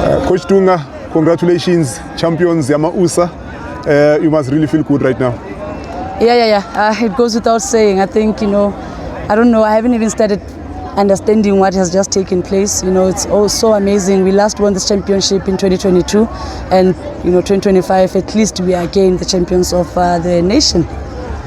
Coach Dunga, congratulations, champions Yama USA. You must really feel good right now. Yeah. It goes without saying. I think, I don't know, I haven't even started understanding what has just taken place. It's all so amazing. We last won this championship in 2022, and 2025 at least we are again the champions of the nation.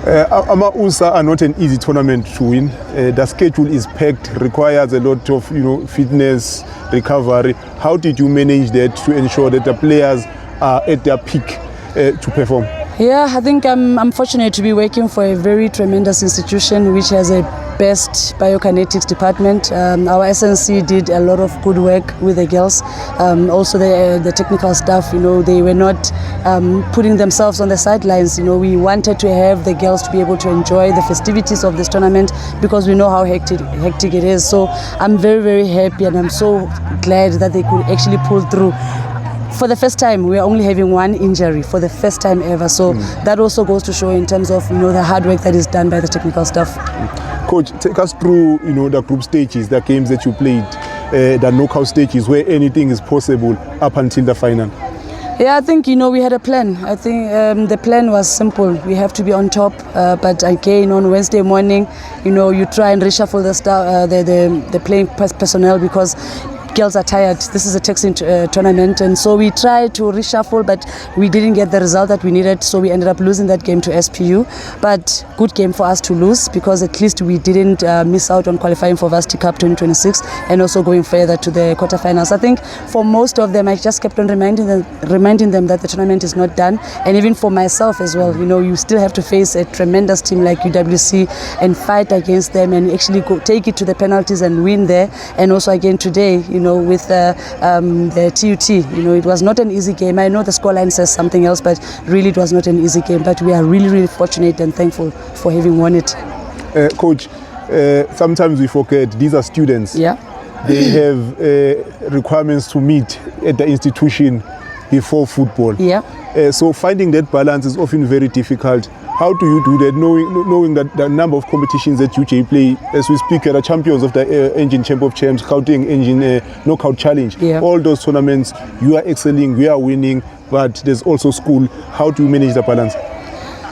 USA are not an easy tournament to win. The schedule is packed, requires a lot of fitness, recovery. How did you manage that to ensure that the players are at their peak to perform? Yeah, I think I'm fortunate to be working for a very tremendous institution which has a best biokinetics department. Our SNC did a lot of good work with the girls. Also the technical staff, they were not putting themselves on the sidelines. We wanted to have the girls to be able to enjoy the festivities of this tournament because we know how hectic it is. So I'm very, very happy, and I'm so glad that they could actually pull through. For the first time, we are only having one injury for the first time ever. So that also goes to show in terms of the hard work that is done by the technical staff. Coach, take us through the group stages, the games that you played, the knockout stages where anything is possible up until the final. Yeah, I think we had a plan. I think the plan was simple. We have to be on top, but again on Wednesday morning, you try and reshuffle the playing personnel because girls are tired. This is a taxing tournament, and so we tried to reshuffle, but we didn't get the result that we needed, so we ended up losing that game to SPU. But good game for us to lose because at least we didn't miss out on qualifying for Varsity Cup 2026 and also going further to the quarterfinals. I think for most of them, I just kept on reminding them that the tournament is not done, and even for myself as well. You still have to face a tremendous team like UWC and fight against them and actually take it to the penalties and win there. And also again today, with the TUT, it was not an easy game. I know the scoreline says something else, but really it was not an easy game. But we are really, really fortunate and thankful for having won it. Coach, sometimes we forget these are students. Yeah. They have requirements to meet at the institution before football. Yeah. So finding that balance is often very difficult. How do you do that, knowing that the number of competitions that UJ play, as we speak, are champions of the Engine Champ of Champs, Gauteng Engine Knockout Challenge. Yeah. All those tournaments, you are excelling, we are winning, but there's also school. How do you manage the balance?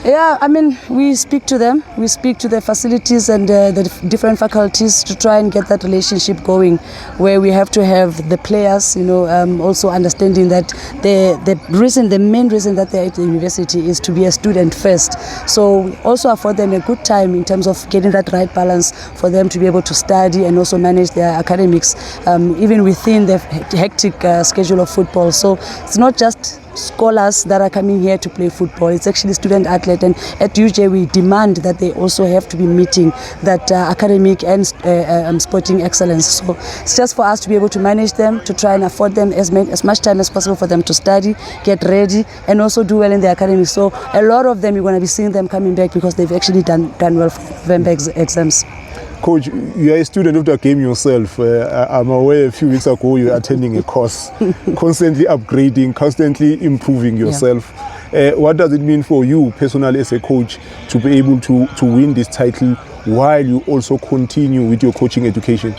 Yeah, I mean, we speak to them. We speak to the facilities and the different faculties to try and get that relationship going, where we have to have the players, also understanding that the main reason that they're at the university is to be a student first. So we also afford them a good time in terms of getting that right balance for them to be able to study and also manage their academics, even within the hectic schedule of football. So it's not just scholars that are coming here to play football. It's actually student athlete, and at UJ we demand that they also have to be meeting that academic and sporting excellence. So it's just for us to be able to manage them, to try and afford them as much time as possible for them to study, get ready, and also do well in the academy. So a lot of them, you're going to be seeing them coming back because they've actually done well for the November exams. Coach, you are a student of the game yourself. I'm aware a few weeks ago you were attending a course, constantly upgrading, constantly improving yourself. Yeah. What does it mean for you personally as a coach to be able to win this title while you also continue with your coaching education?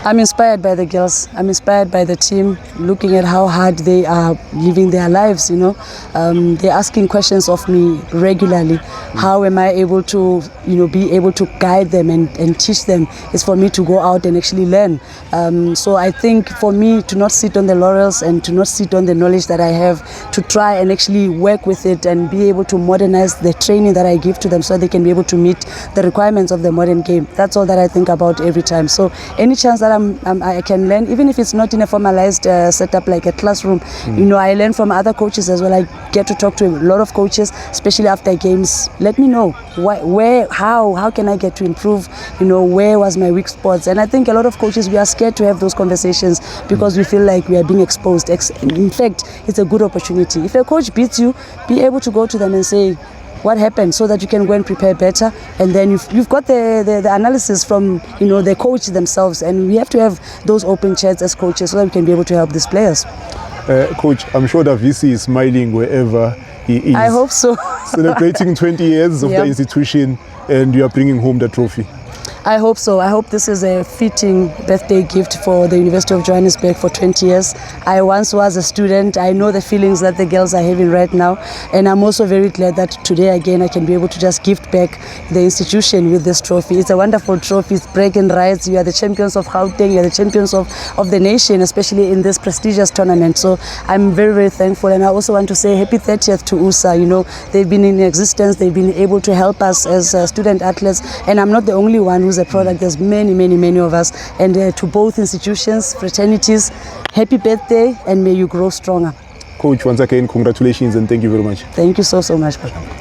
I'm inspired by the girls. I'm inspired by the team, looking at how hard they are living their lives, They're asking questions of me regularly. How am I able to, be able to guide them and teach them? It's for me to go out and actually learn. So I think for me to not sit on the laurels and to not sit on the knowledge that I have, to try and actually work with it and be able to modernize the training that I give to them so they can be able to meet the requirements of the modern game. That's all that I think about every time. So any chance that I can learn, even if it's not in a formalized setup like a classroom, I learn from other coaches as well. I get to talk to a lot of coaches, especially after games. Let me know how can I get to improve, where was my weak spots. And I think a lot of coaches, we are scared to have those conversations because we feel like we are being exposed. In fact, it's a good opportunity. If a coach beats you, be able to go to them and say, what happened, so that you can go and prepare better, and then you've got the analysis from the coach themselves, and we have to have those open chats as coaches so that we can be able to help these players. Coach, I'm sure the VC is smiling wherever he is. I hope so. Celebrating 20 years of the institution, and you are bringing home the trophy. I hope so. I hope this is a fitting birthday gift for the University of Johannesburg for 20 years. I once was a student. I know the feelings that the girls are having right now. And I'm also very glad that today again I can be able to just gift back the institution with this trophy. It's a wonderful trophy. It's bragging rights. You are the champions of Gauteng. You are the champions of the nation, especially in this prestigious tournament. So I'm very, very thankful. And I also want to say happy 30th to USA. You know, they've been in existence. They've been able to help us as student athletes. And I'm not the only one who's a product. There's many of us. And to both institutions, fraternities, happy birthday and may you grow stronger. Coach, once again, congratulations and thank you very much. Thank you so much, Papa.